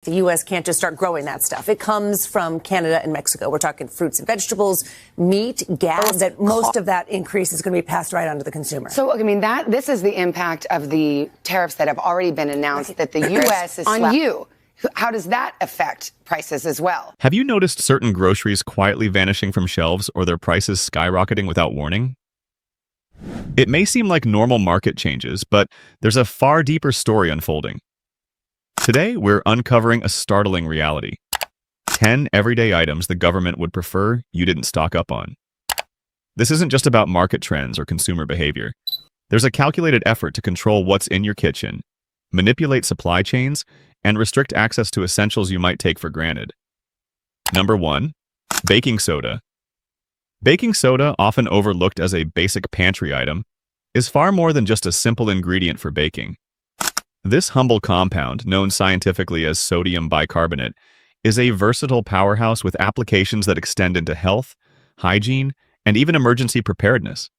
The U.S. can't just start growing that stuff. It comes from Canada and Mexico. We're talking fruits and vegetables, meat, gas, that most of that increase is going to be passed right on to the consumer. So, I mean, this is the impact of the tariffs that have already been announced that the U.S. is on you. How does that affect prices as well? Have you noticed certain groceries quietly vanishing from shelves or their prices skyrocketing without warning? It may seem like normal market changes, but there's a far deeper story unfolding. Today, we're uncovering a startling reality. 10 everyday items the government would prefer you didn't stock up on. This isn't just about market trends or consumer behavior. There's a calculated effort to control what's in your kitchen, manipulate supply chains, and restrict access to essentials you might take for granted. Number 1. Baking soda. Baking soda, often overlooked as a basic pantry item, is far more than just a simple ingredient for baking. This humble compound, known scientifically as sodium bicarbonate, is a versatile powerhouse with applications that extend into health, hygiene, and even emergency preparedness.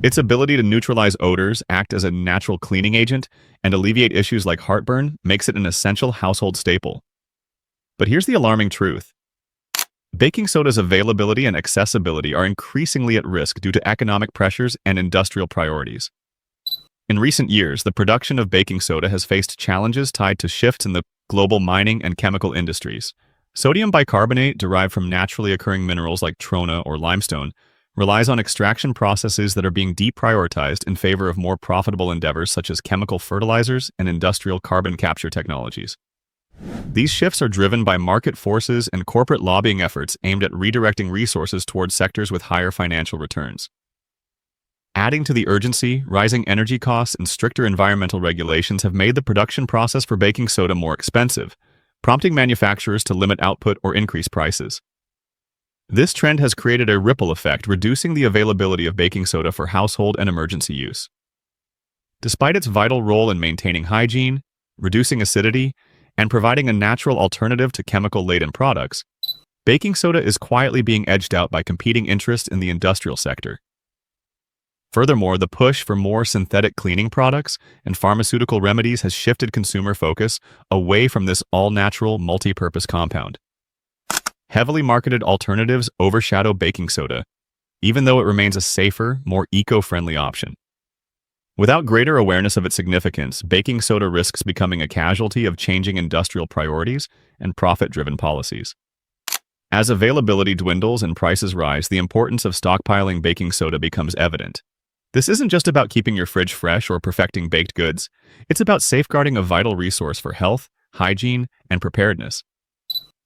Its ability to neutralize odors, act as a natural cleaning agent, and alleviate issues like heartburn makes it an essential household staple. But here's the alarming truth. Baking soda's availability and accessibility are increasingly at risk due to economic pressures and industrial priorities. In recent years, the production of baking soda has faced challenges tied to shifts in the global mining and chemical industries. Sodium bicarbonate, derived from naturally occurring minerals like trona or limestone, relies on extraction processes that are being deprioritized in favor of more profitable endeavors such as chemical fertilizers and industrial carbon capture technologies. These shifts are driven by market forces and corporate lobbying efforts aimed at redirecting resources towards sectors with higher financial returns. Adding to the urgency, rising energy costs and stricter environmental regulations have made the production process for baking soda more expensive, prompting manufacturers to limit output or increase prices. This trend has created a ripple effect, reducing the availability of baking soda for household and emergency use. Despite its vital role in maintaining hygiene, reducing acidity, and providing a natural alternative to chemical-laden products, baking soda is quietly being edged out by competing interests in the industrial sector. Furthermore, the push for more synthetic cleaning products and pharmaceutical remedies has shifted consumer focus away from this all-natural, multi-purpose compound. Heavily marketed alternatives overshadow baking soda, even though it remains a safer, more eco-friendly option. Without greater awareness of its significance, baking soda risks becoming a casualty of changing industrial priorities and profit-driven policies. As availability dwindles and prices rise, the importance of stockpiling baking soda becomes evident. This isn't just about keeping your fridge fresh or perfecting baked goods. It's about safeguarding a vital resource for health, hygiene, and preparedness.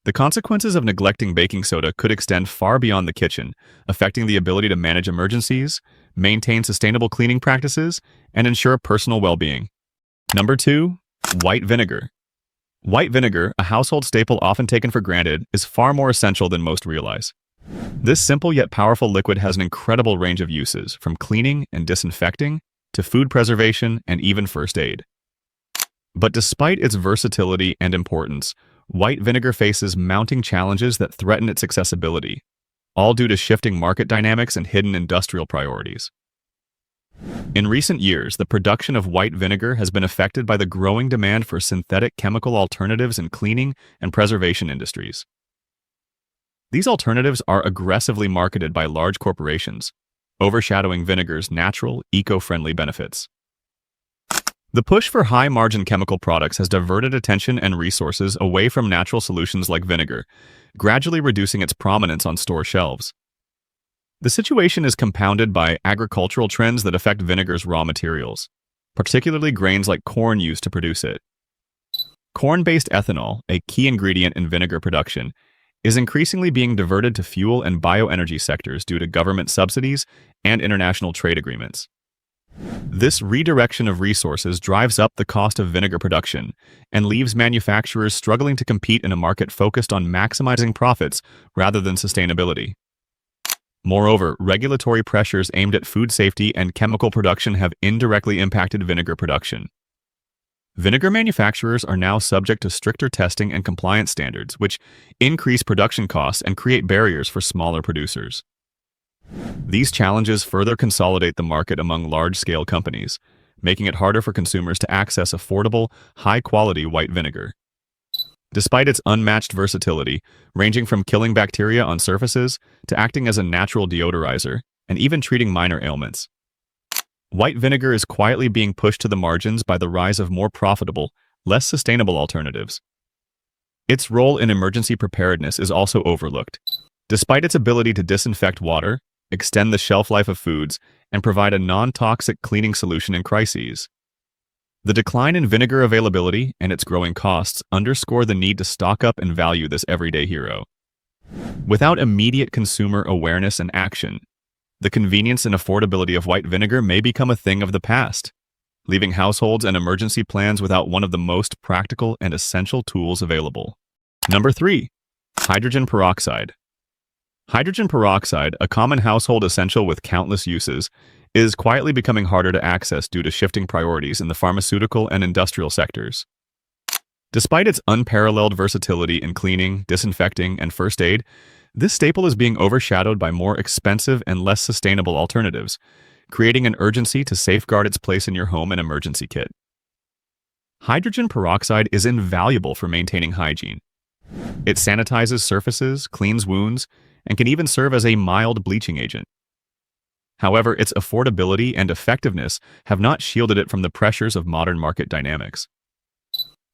The consequences of neglecting baking soda could extend far beyond the kitchen, affecting the ability to manage emergencies, maintain sustainable cleaning practices, and ensure personal well-being. Number 2. White vinegar. White vinegar, a household staple often taken for granted, is far more essential than most realize. This simple yet powerful liquid has an incredible range of uses, from cleaning and disinfecting to food preservation and even first aid. But despite its versatility and importance, white vinegar faces mounting challenges that threaten its accessibility, all due to shifting market dynamics and hidden industrial priorities. In recent years, the production of white vinegar has been affected by the growing demand for synthetic chemical alternatives in cleaning and preservation industries. These alternatives are aggressively marketed by large corporations, overshadowing vinegar's natural, eco-friendly benefits. The push for high-margin chemical products has diverted attention and resources away from natural solutions like vinegar, gradually reducing its prominence on store shelves. The situation is compounded by agricultural trends that affect vinegar's raw materials, particularly grains like corn used to produce it. Corn-based ethanol, a key ingredient in vinegar production, is increasingly being diverted to fuel and bioenergy sectors due to government subsidies and international trade agreements. This redirection of resources drives up the cost of vinegar production and leaves manufacturers struggling to compete in a market focused on maximizing profits rather than sustainability. Moreover, regulatory pressures aimed at food safety and chemical production have indirectly impacted vinegar production. Vinegar manufacturers are now subject to stricter testing and compliance standards, which increase production costs and create barriers for smaller producers. These challenges further consolidate the market among large-scale companies, making it harder for consumers to access affordable, high-quality white vinegar. despite its unmatched versatility, ranging from killing bacteria on surfaces to acting as a natural deodorizer and even treating minor ailments. White vinegar is quietly being pushed to the margins by the rise of more profitable, less sustainable alternatives. Its role in emergency preparedness is also overlooked. Despite its ability to disinfect water, extend the shelf life of foods, and provide a non-toxic cleaning solution in crises, the decline in vinegar availability and its growing costs underscore the need to stock up and value this everyday hero. Without immediate consumer awareness and action, the convenience and affordability of white vinegar may become a thing of the past, leaving households and emergency plans without one of the most practical and essential tools available. Number 3. Hydrogen peroxide. Hydrogen peroxide, a common household essential with countless uses, is quietly becoming harder to access due to shifting priorities in the pharmaceutical and industrial sectors. Despite its unparalleled versatility in cleaning, disinfecting, and first aid, this staple is being overshadowed by more expensive and less sustainable alternatives, creating an urgency to safeguard its place in your home and emergency kit. Hydrogen peroxide is invaluable for maintaining hygiene. It sanitizes surfaces, cleans wounds, and can even serve as a mild bleaching agent. However, its affordability and effectiveness have not shielded it from the pressures of modern market dynamics.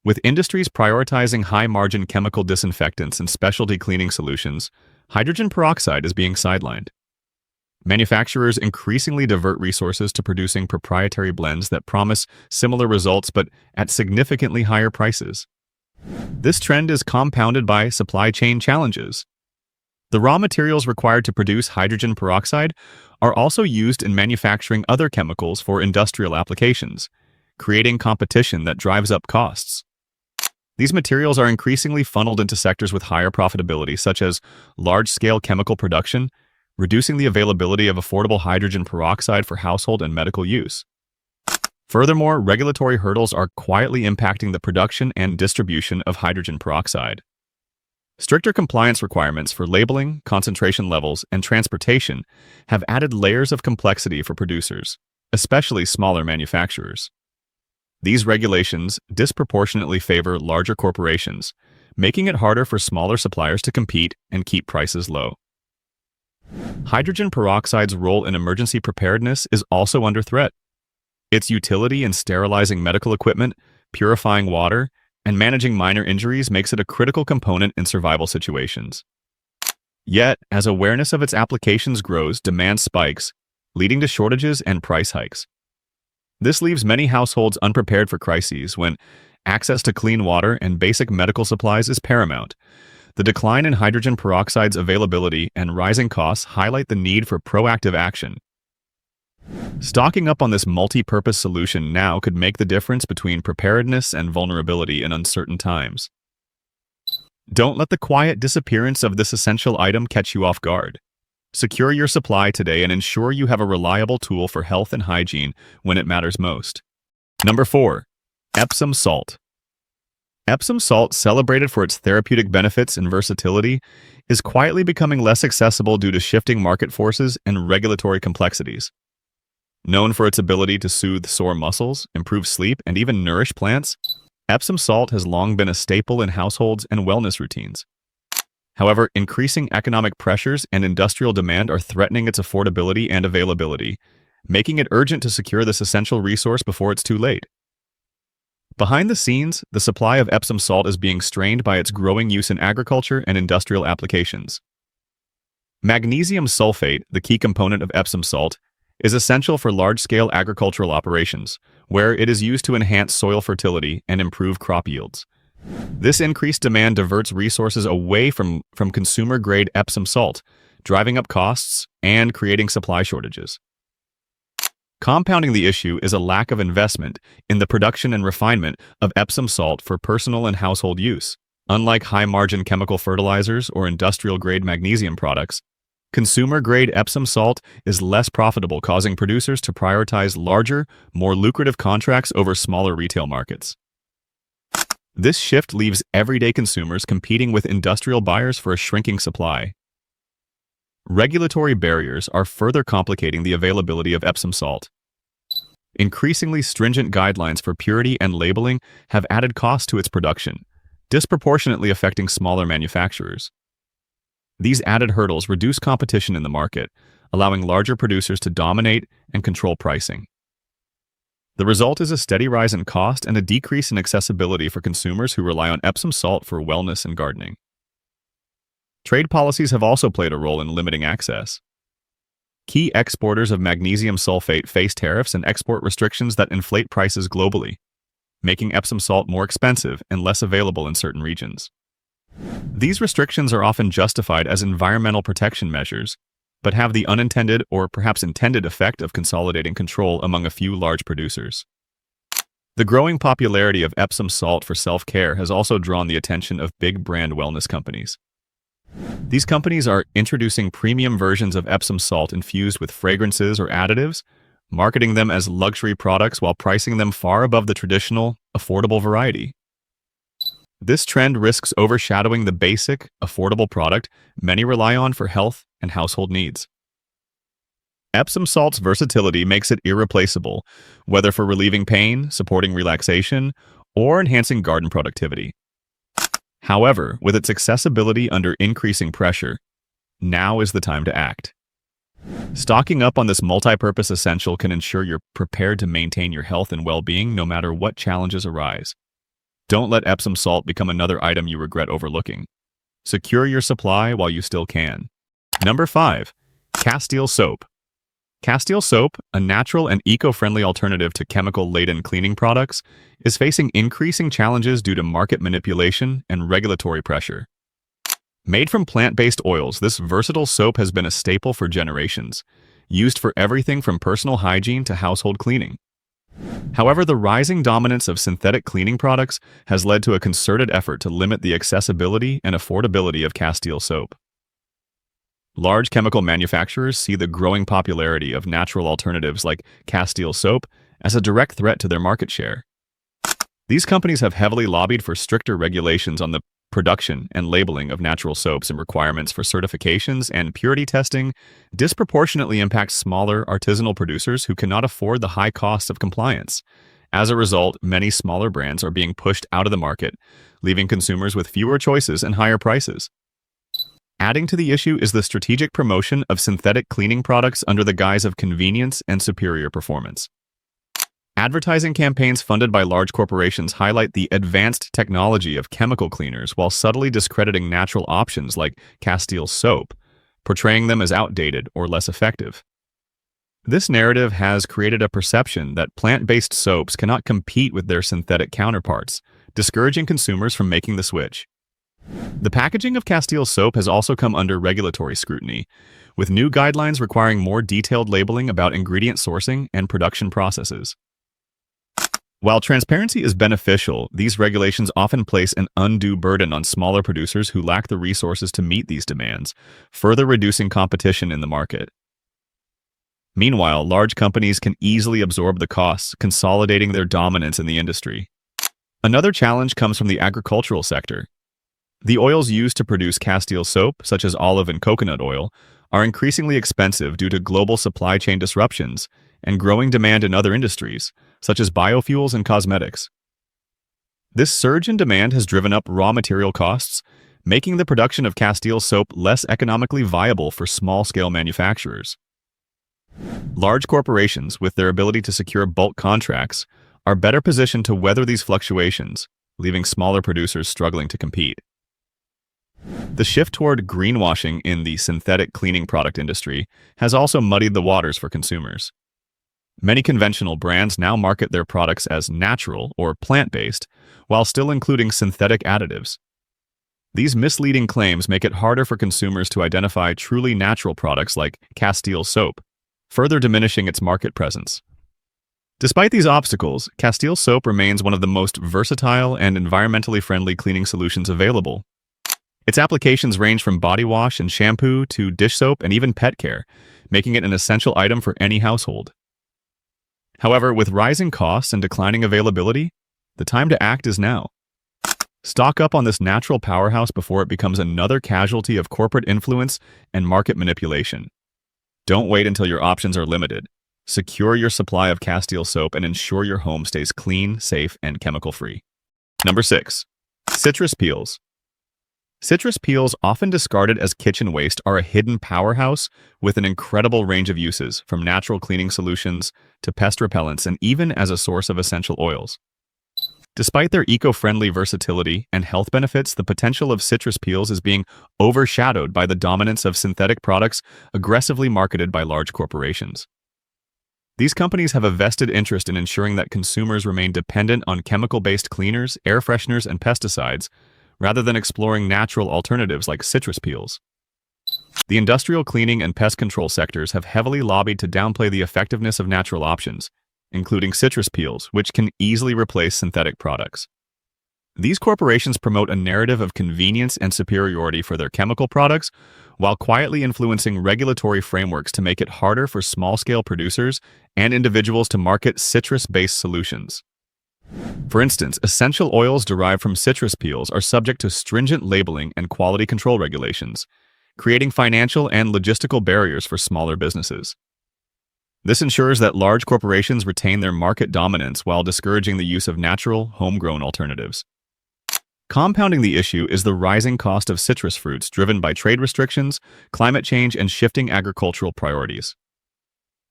With industries prioritizing high-margin chemical disinfectants and specialty cleaning solutions, hydrogen peroxide is being sidelined. Manufacturers increasingly divert resources to producing proprietary blends that promise similar results but at significantly higher prices. This trend is compounded by supply chain challenges. The raw materials required to produce hydrogen peroxide are also used in manufacturing other chemicals for industrial applications, creating competition that drives up costs. These materials are increasingly funneled into sectors with higher profitability, such as large-scale chemical production, reducing the availability of affordable hydrogen peroxide for household and medical use. Furthermore, regulatory hurdles are quietly impacting the production and distribution of hydrogen peroxide. Stricter compliance requirements for labeling, concentration levels, and transportation have added layers of complexity for producers, especially smaller manufacturers. These regulations disproportionately favor larger corporations, making it harder for smaller suppliers to compete and keep prices low. Hydrogen peroxide's role in emergency preparedness is also under threat. Its utility in sterilizing medical equipment, purifying water, and managing minor injuries makes it a critical component in survival situations. Yet, as awareness of its applications grows, demand spikes, leading to shortages and price hikes. This leaves many households unprepared for crises when access to clean water and basic medical supplies is paramount. The decline in hydrogen peroxide's availability and rising costs highlight the need for proactive action. Stocking up on this multi-purpose solution now could make the difference between preparedness and vulnerability in uncertain times. Don't let the quiet disappearance of this essential item catch you off guard. Secure your supply today and ensure you have a reliable tool for health and hygiene when it matters most. Number 4. Epsom salt. Epsom salt, celebrated for its therapeutic benefits and versatility, is quietly becoming less accessible due to shifting market forces and regulatory complexities. Known for its ability to soothe sore muscles, improve sleep, and even nourish plants, Epsom salt has long been a staple in households and wellness routines. However, increasing economic pressures and industrial demand are threatening its affordability and availability, making it urgent to secure this essential resource before it's too late. Behind the scenes, the supply of Epsom salt is being strained by its growing use in agriculture and industrial applications. Magnesium sulfate, the key component of Epsom salt, is essential for large-scale agricultural operations, where it is used to enhance soil fertility and improve crop yields. This increased demand diverts resources away from consumer-grade Epsom salt, driving up costs and creating supply shortages. Compounding the issue is a lack of investment in the production and refinement of Epsom salt for personal and household use. Unlike high-margin chemical fertilizers or industrial-grade magnesium products, consumer-grade Epsom salt is less profitable, causing producers to prioritize larger, more lucrative contracts over smaller retail markets. This shift leaves everyday consumers competing with industrial buyers for a shrinking supply. Regulatory barriers are further complicating the availability of Epsom salt. Increasingly stringent guidelines for purity and labeling have added cost to its production, disproportionately affecting smaller manufacturers. These added hurdles reduce competition in the market, allowing larger producers to dominate and control pricing. The result is a steady rise in cost and a decrease in accessibility for consumers who rely on Epsom salt for wellness and gardening. Trade policies have also played a role in limiting access. Key exporters of magnesium sulfate face tariffs and export restrictions that inflate prices globally, making Epsom salt more expensive and less available in certain regions. These restrictions are often justified as environmental protection measures, but have the unintended or perhaps intended effect of consolidating control among a few large producers. The growing popularity of Epsom salt for self-care has also drawn the attention of big brand wellness companies. These companies are introducing premium versions of Epsom salt infused with fragrances or additives, marketing them as luxury products while pricing them far above the traditional, affordable variety. This trend risks overshadowing the basic, affordable product many rely on for health and household needs. Epsom salt's versatility makes it irreplaceable, whether for relieving pain, supporting relaxation, or enhancing garden productivity. However, with its accessibility under increasing pressure, now is the time to act. Stocking up on this multi-purpose essential can ensure you're prepared to maintain your health and well-being no matter what challenges arise. Don't let Epsom salt become another item you regret overlooking. Secure your supply while you still can. Number 5. Castile soap. Castile soap, a natural and eco-friendly alternative to chemical-laden cleaning products, is facing increasing challenges due to market manipulation and regulatory pressure. Made from plant-based oils, this versatile soap has been a staple for generations, used for everything from personal hygiene to household cleaning. However, the rising dominance of synthetic cleaning products has led to a concerted effort to limit the accessibility and affordability of Castile soap. Large chemical manufacturers see the growing popularity of natural alternatives like Castile soap as a direct threat to their market share. These companies have heavily lobbied for stricter regulations on the production and labeling of natural soaps, and requirements for certifications and purity testing disproportionately impact smaller artisanal producers who cannot afford the high costs of compliance. As a result, many smaller brands are being pushed out of the market, leaving consumers with fewer choices and higher prices. Adding to the issue is the strategic promotion of synthetic cleaning products under the guise of convenience and superior performance. Advertising campaigns funded by large corporations highlight the advanced technology of chemical cleaners while subtly discrediting natural options like Castile soap, portraying them as outdated or less effective. This narrative has created a perception that plant-based soaps cannot compete with their synthetic counterparts, discouraging consumers from making the switch. The packaging of Castile soap has also come under regulatory scrutiny, with new guidelines requiring more detailed labeling about ingredient sourcing and production processes. While transparency is beneficial, these regulations often place an undue burden on smaller producers who lack the resources to meet these demands, further reducing competition in the market. Meanwhile, large companies can easily absorb the costs, consolidating their dominance in the industry. Another challenge comes from the agricultural sector. The oils used to produce Castile soap, such as olive and coconut oil, are increasingly expensive due to global supply chain disruptions and growing demand in other industries, such as biofuels and cosmetics. This surge in demand has driven up raw material costs, making the production of Castile soap less economically viable for small-scale manufacturers. Large corporations, with their ability to secure bulk contracts, are better positioned to weather these fluctuations, leaving smaller producers struggling to compete. The shift toward greenwashing in the synthetic cleaning product industry has also muddied the waters for consumers. Many conventional brands now market their products as natural or plant-based, while still including synthetic additives. These misleading claims make it harder for consumers to identify truly natural products like Castile soap, further diminishing its market presence. Despite these obstacles, Castile soap remains one of the most versatile and environmentally friendly cleaning solutions available. Its applications range from body wash and shampoo to dish soap and even pet care, making it an essential item for any household. However, with rising costs and declining availability, the time to act is now. Stock up on this natural powerhouse before it becomes another casualty of corporate influence and market manipulation. Don't wait until your options are limited. Secure your supply of Castile soap and ensure your home stays clean, safe, and chemical-free. Number 6. Citrus peels. Citrus peels, often discarded as kitchen waste, are a hidden powerhouse with an incredible range of uses, from natural cleaning solutions to pest repellents and even as a source of essential oils. Despite their eco-friendly versatility and health benefits, the potential of citrus peels is being overshadowed by the dominance of synthetic products aggressively marketed by large corporations. These companies have a vested interest in ensuring that consumers remain dependent on chemical-based cleaners, air fresheners, and pesticides, rather than exploring natural alternatives like citrus peels. The industrial cleaning and pest control sectors have heavily lobbied to downplay the effectiveness of natural options, including citrus peels, which can easily replace synthetic products. These corporations promote a narrative of convenience and superiority for their chemical products, while quietly influencing regulatory frameworks to make it harder for small-scale producers and individuals to market citrus-based solutions. For instance, essential oils derived from citrus peels are subject to stringent labeling and quality control regulations, creating financial and logistical barriers for smaller businesses. This ensures that large corporations retain their market dominance while discouraging the use of natural, homegrown alternatives. Compounding the issue is the rising cost of citrus fruits driven by trade restrictions, climate change, and shifting agricultural priorities.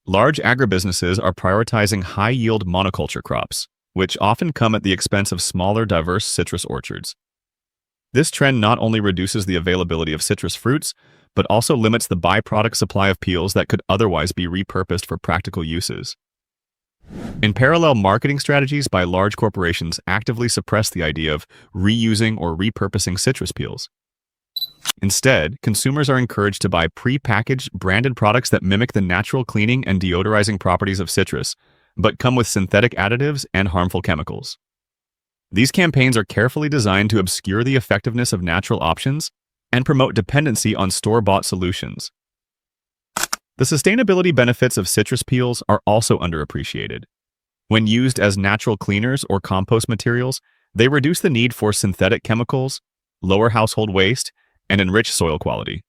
Large agribusinesses are prioritizing high-yield monoculture crops, which often come at the expense of smaller, diverse citrus orchards. This trend not only reduces the availability of citrus fruits, but also limits the byproduct supply of peels that could otherwise be repurposed for practical uses. In parallel, marketing strategies by large corporations actively suppress the idea of reusing or repurposing citrus peels. Instead, consumers are encouraged to buy pre-packaged, branded products that mimic the natural cleaning and deodorizing properties of citrus, but come with synthetic additives and harmful chemicals. These campaigns are carefully designed to obscure the effectiveness of natural options and promote dependency on store-bought solutions. The sustainability benefits of citrus peels are also underappreciated. When used as natural cleaners or compost materials, they reduce the need for synthetic chemicals, lower household waste, and enrich soil quality.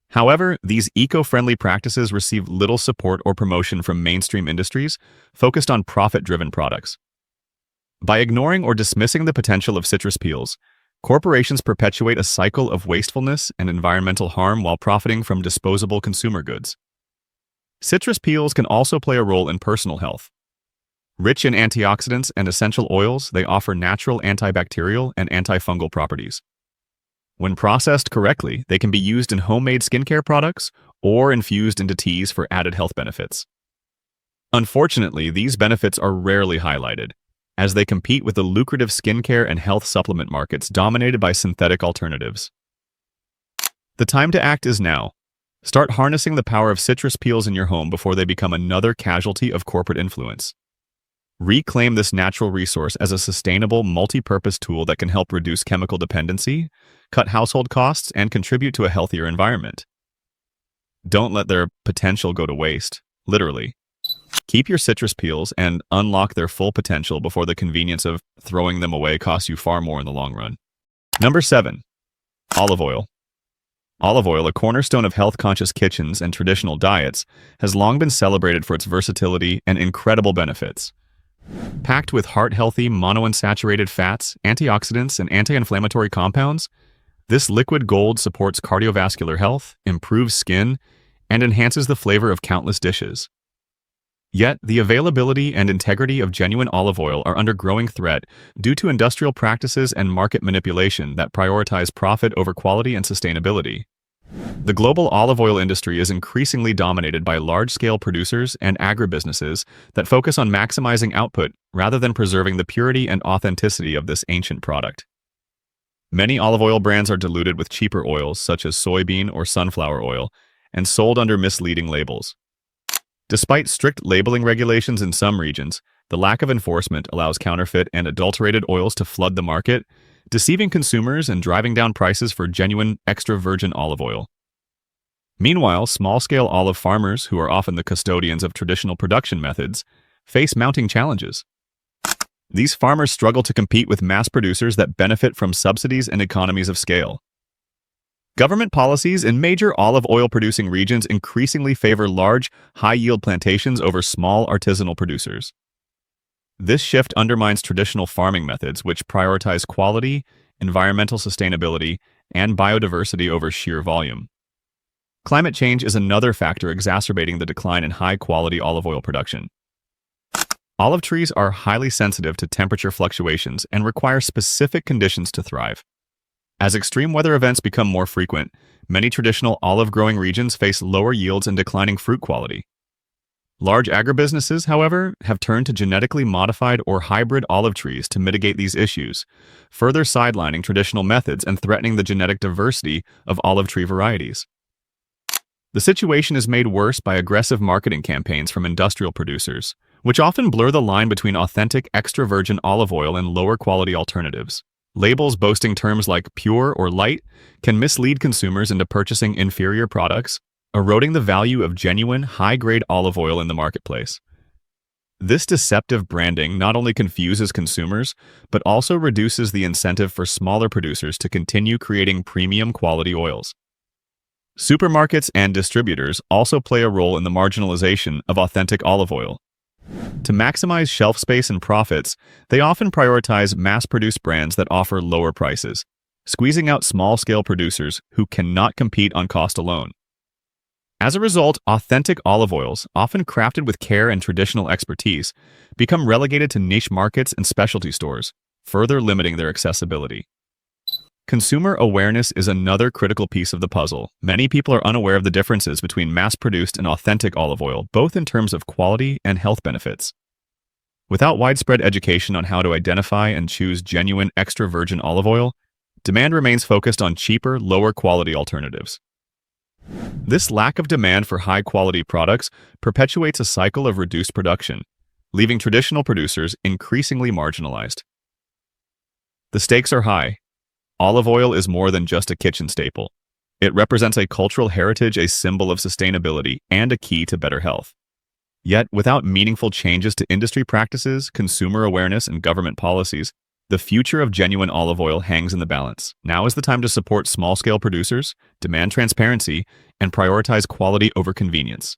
However, these eco-friendly practices receive little support or promotion from mainstream industries focused on profit-driven products. By ignoring or dismissing the potential of citrus peels, corporations perpetuate a cycle of wastefulness and environmental harm while profiting from disposable consumer goods. Citrus peels can also play a role in personal health. Rich in antioxidants and essential oils, they offer natural antibacterial and antifungal properties. When processed correctly, they can be used in homemade skincare products or infused into teas for added health benefits. Unfortunately, these benefits are rarely highlighted, as they compete with the lucrative skincare and health supplement markets dominated by synthetic alternatives. The time to act is now. Start harnessing the power of citrus peels in your home before they become another casualty of corporate influence. Reclaim this natural resource as a sustainable, multi-purpose tool that can help reduce chemical dependency, cut household costs, and contribute to a healthier environment. Don't let their potential go to waste, literally. Keep your citrus peels and unlock their full potential before the convenience of throwing them away costs you far more in the long run. Number 7. Olive oil. Olive oil, a cornerstone of health-conscious kitchens and traditional diets, has long been celebrated for its versatility and incredible benefits. Packed with heart-healthy monounsaturated fats, antioxidants, and anti-inflammatory compounds, this liquid gold supports cardiovascular health, improves skin, and enhances the flavor of countless dishes. Yet, the availability and integrity of genuine olive oil are under growing threat due to industrial practices and market manipulation that prioritize profit over quality and sustainability. The global olive oil industry is increasingly dominated by large-scale producers and agribusinesses that focus on maximizing output rather than preserving the purity and authenticity of this ancient product. Many olive oil brands are diluted with cheaper oils such as soybean or sunflower oil and sold under misleading labels. Despite strict labeling regulations in some regions, the lack of enforcement allows counterfeit and adulterated oils to flood the market, deceiving consumers and driving down prices for genuine extra virgin olive oil. Meanwhile, small-scale olive farmers, who are often the custodians of traditional production methods, face mounting challenges. These farmers struggle to compete with mass producers that benefit from subsidies and economies of scale. Government policies in major olive oil-producing regions increasingly favor large, high-yield plantations over small artisanal producers. This shift undermines traditional farming methods, which prioritize quality, environmental sustainability, and biodiversity over sheer volume. Climate change is another factor exacerbating the decline in high-quality olive oil production. Olive trees are highly sensitive to temperature fluctuations and require specific conditions to thrive. As extreme weather events become more frequent, many traditional olive-growing regions face lower yields and declining fruit quality. Large agribusinesses, however, have turned to genetically modified or hybrid olive trees to mitigate these issues, further sidelining traditional methods and threatening the genetic diversity of olive tree varieties. The situation is made worse by aggressive marketing campaigns from industrial producers, which often blur the line between authentic extra virgin olive oil and lower quality alternatives. Labels boasting terms like pure or light can mislead consumers into purchasing inferior products, eroding the value of genuine, high-grade olive oil in the marketplace. This deceptive branding not only confuses consumers, but also reduces the incentive for smaller producers to continue creating premium quality oils. Supermarkets and distributors also play a role in the marginalization of authentic olive oil. To maximize shelf space and profits, they often prioritize mass-produced brands that offer lower prices, squeezing out small-scale producers who cannot compete on cost alone. As a result, authentic olive oils, often crafted with care and traditional expertise, become relegated to niche markets and specialty stores, further limiting their accessibility. Consumer awareness is another critical piece of the puzzle. Many people are unaware of the differences between mass-produced and authentic olive oil, both in terms of quality and health benefits. Without widespread education on how to identify and choose genuine extra virgin olive oil, demand remains focused on cheaper, lower-quality alternatives. This lack of demand for high-quality products perpetuates a cycle of reduced production, leaving traditional producers increasingly marginalized. The stakes are high. Olive oil is more than just a kitchen staple. It represents a cultural heritage, a symbol of sustainability, and a key to better health. Yet, without meaningful changes to industry practices, consumer awareness, and government policies, the future of genuine olive oil hangs in the balance. Now is the time to support small-scale producers, demand transparency, and prioritize quality over convenience.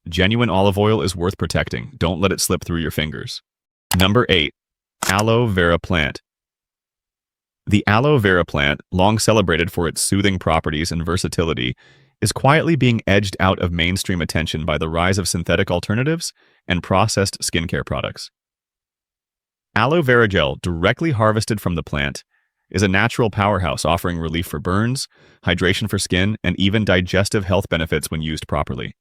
Genuine olive oil is worth protecting. Don't let it slip through your fingers. Number 8. Aloe vera plant. The aloe vera plant, long celebrated for its soothing properties and versatility, is quietly being edged out of mainstream attention by the rise of synthetic alternatives and processed skincare products. Aloe vera gel, directly harvested from the plant, is a natural powerhouse offering relief for burns, hydration for skin, and even digestive health benefits when used properly.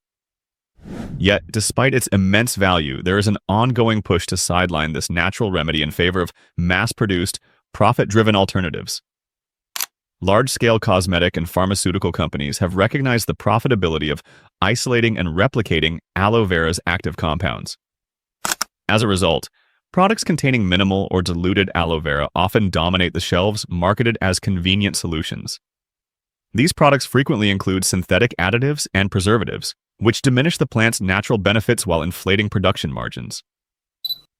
Yet, despite its immense value, there is an ongoing push to sideline this natural remedy in favor of mass-produced, profit-driven alternatives. Large-scale cosmetic and pharmaceutical companies have recognized the profitability of isolating and replicating aloe vera's active compounds. As a result, products containing minimal or diluted aloe vera often dominate the shelves, marketed as convenient solutions. These products frequently include synthetic additives and preservatives, which diminish the plant's natural benefits while inflating production margins.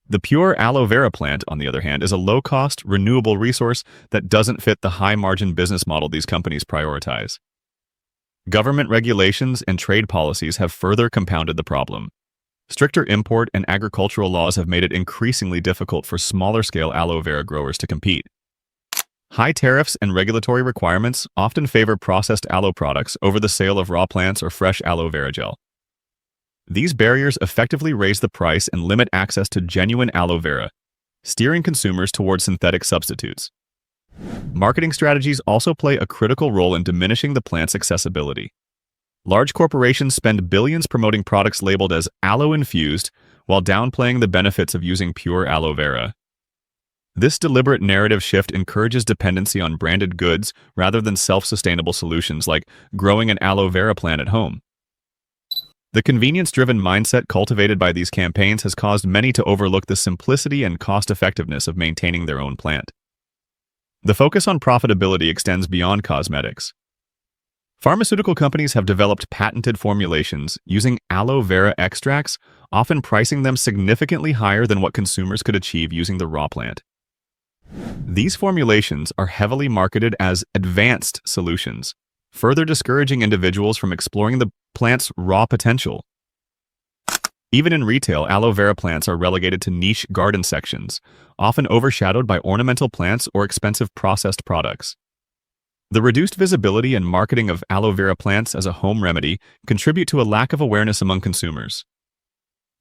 The pure aloe vera plant, on the other hand, is a low-cost, renewable resource that doesn't fit the high-margin business model these companies prioritize. Government regulations and trade policies have further compounded the problem. Stricter import and agricultural laws have made it increasingly difficult for smaller-scale aloe vera growers to compete. High tariffs and regulatory requirements often favor processed aloe products over the sale of raw plants or fresh aloe vera gel. These barriers effectively raise the price and limit access to genuine aloe vera, steering consumers toward synthetic substitutes. Marketing strategies also play a critical role in diminishing the plant's accessibility. Large corporations spend billions promoting products labeled as aloe-infused while downplaying the benefits of using pure aloe vera. This deliberate narrative shift encourages dependency on branded goods rather than self-sustainable solutions like growing an aloe vera plant at home. The convenience-driven mindset cultivated by these campaigns has caused many to overlook the simplicity and cost-effectiveness of maintaining their own plant. The focus on profitability extends beyond cosmetics. Pharmaceutical companies have developed patented formulations using aloe vera extracts, often pricing them significantly higher than what consumers could achieve using the raw plant. These formulations are heavily marketed as advanced solutions, further discouraging individuals from exploring the plant's raw potential. Even in retail, aloe vera plants are relegated to niche garden sections, often overshadowed by ornamental plants or expensive processed products. The reduced visibility and marketing of aloe vera plants as a home remedy contribute to a lack of awareness among consumers.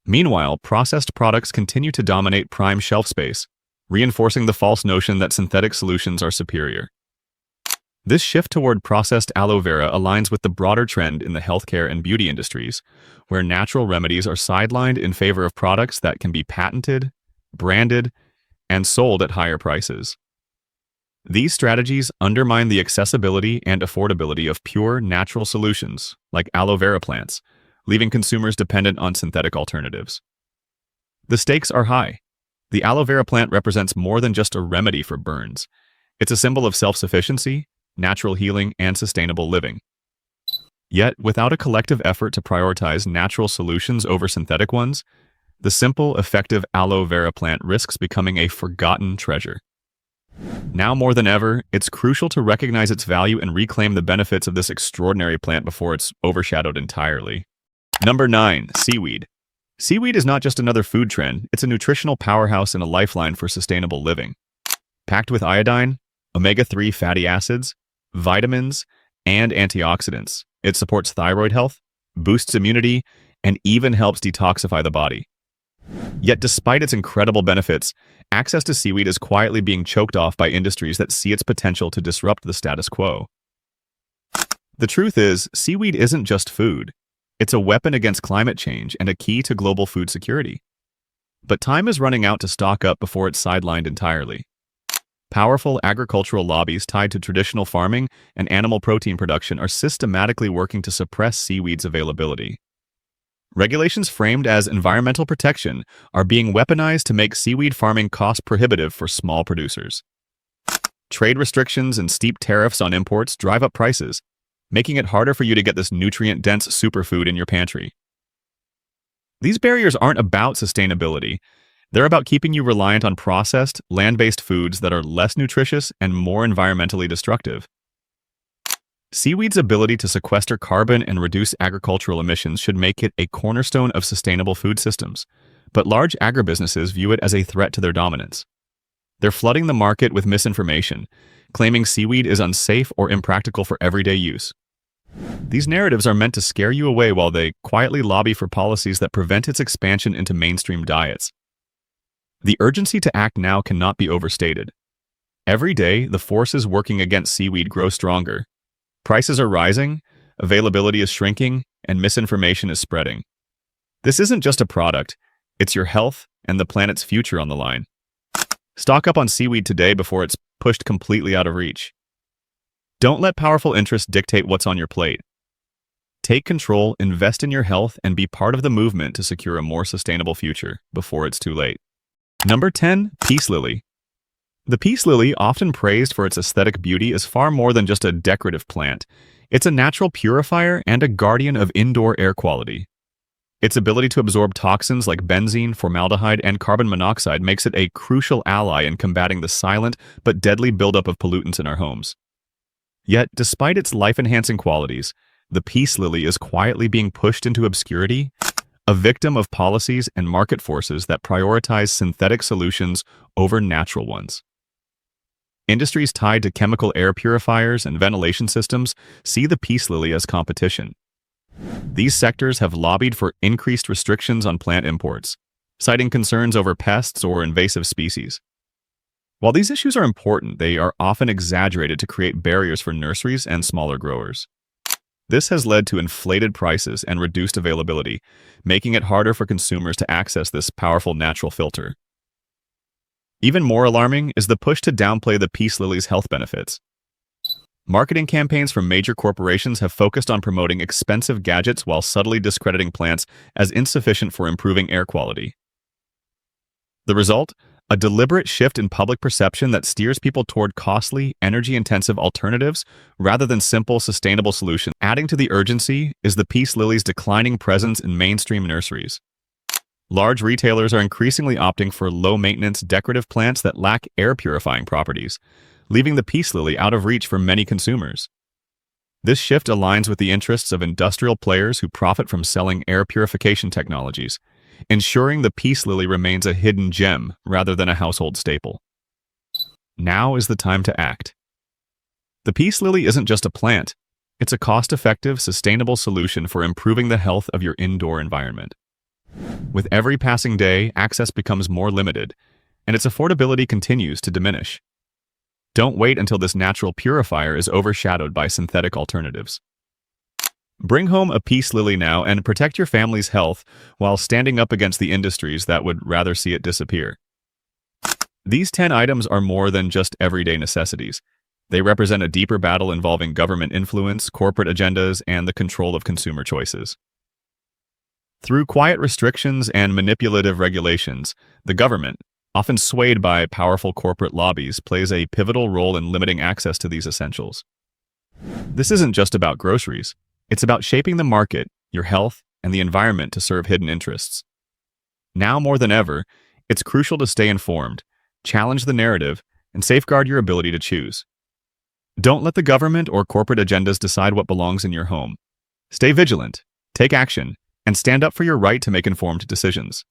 Meanwhile, processed products continue to dominate prime shelf space, reinforcing the false notion that synthetic solutions are superior. This shift toward processed aloe vera aligns with the broader trend in the healthcare and beauty industries, where natural remedies are sidelined in favor of products that can be patented, branded, and sold at higher prices. These strategies undermine the accessibility and affordability of pure natural solutions, like aloe vera plants, leaving consumers dependent on synthetic alternatives. The stakes are high. The aloe vera plant represents more than just a remedy for burns. It's a symbol of self-sufficiency, natural healing, and sustainable living. Yet, without a collective effort to prioritize natural solutions over synthetic ones, the simple, effective aloe vera plant risks becoming a forgotten treasure. Now more than ever, it's crucial to recognize its value and reclaim the benefits of this extraordinary plant before it's overshadowed entirely. Number 9. Seaweed. Seaweed is not just another food trend, it's a nutritional powerhouse and a lifeline for sustainable living. Packed with iodine, omega-3 fatty acids, vitamins, and antioxidants, it supports thyroid health, boosts immunity, and even helps detoxify the body. Yet despite its incredible benefits, access to seaweed is quietly being choked off by industries that see its potential to disrupt the status quo. The truth is, seaweed isn't just food. It's a weapon against climate change and a key to global food security. But time is running out to stock up before it's sidelined entirely. Powerful agricultural lobbies tied to traditional farming and animal protein production are systematically working to suppress seaweed's availability. Regulations framed as environmental protection are being weaponized to make seaweed farming cost-prohibitive for small producers. Trade restrictions and steep tariffs on imports drive up prices, making it harder for you to get this nutrient-dense superfood in your pantry. These barriers aren't about sustainability. They're about keeping you reliant on processed, land-based foods that are less nutritious and more environmentally destructive. Seaweed's ability to sequester carbon and reduce agricultural emissions should make it a cornerstone of sustainable food systems, but large agribusinesses view it as a threat to their dominance. They're flooding the market with misinformation, claiming seaweed is unsafe or impractical for everyday use. These narratives are meant to scare you away while they quietly lobby for policies that prevent its expansion into mainstream diets. The urgency to act now cannot be overstated. Every day, the forces working against seaweed grow stronger. Prices are rising, availability is shrinking, and misinformation is spreading. This isn't just a product, it's your health and the planet's future on the line. Stock up on seaweed today before it's pushed completely out of reach. Don't let powerful interests dictate what's on your plate. Take control, invest in your health, and be part of the movement to secure a more sustainable future before it's too late. Number 10. Peace lily. The peace lily, often praised for its aesthetic beauty, is far more than just a decorative plant. It's a natural purifier and a guardian of indoor air quality. Its ability to absorb toxins like benzene, formaldehyde, and carbon monoxide makes it a crucial ally in combating the silent but deadly buildup of pollutants in our homes. Yet, despite its life-enhancing qualities, the peace lily is quietly being pushed into obscurity, a victim of policies and market forces that prioritize synthetic solutions over natural ones. Industries tied to chemical air purifiers and ventilation systems see the peace lily as competition. These sectors have lobbied for increased restrictions on plant imports, citing concerns over pests or invasive species. While these issues are important, they are often exaggerated to create barriers for nurseries and smaller growers. This has led to inflated prices and reduced availability, making it harder for consumers to access this powerful natural filter. Even more alarming is the push to downplay the peace lily's health benefits. Marketing campaigns from major corporations have focused on promoting expensive gadgets while subtly discrediting plants as insufficient for improving air quality. The result? A deliberate shift in public perception that steers people toward costly, energy-intensive alternatives rather than simple, sustainable solutions. Adding to the urgency is the peace lily's declining presence in mainstream nurseries. Large retailers are increasingly opting for low-maintenance decorative plants that lack air-purifying properties, leaving the peace lily out of reach for many consumers. This shift aligns with the interests of industrial players who profit from selling air purification technologies, ensuring the peace lily remains a hidden gem rather than a household staple. Now is the time to act. The peace lily isn't just a plant. It's a cost-effective, sustainable solution for improving the health of your indoor environment. With every passing day, access becomes more limited, and its affordability continues to diminish. Don't wait until this natural purifier is overshadowed by synthetic alternatives. Bring home a peace lily now and protect your family's health while standing up against the industries that would rather see it disappear. These 10 items are more than just everyday necessities. They represent a deeper battle involving government influence, corporate agendas, and the control of consumer choices. Through quiet restrictions and manipulative regulations, the government, often swayed by powerful corporate lobbies, plays a pivotal role in limiting access to these essentials. This isn't just about groceries. It's about shaping the market, your health, and the environment to serve hidden interests. Now more than ever, it's crucial to stay informed, challenge the narrative, and safeguard your ability to choose. Don't let the government or corporate agendas decide what belongs in your home. Stay vigilant, take action, and stand up for your right to make informed decisions.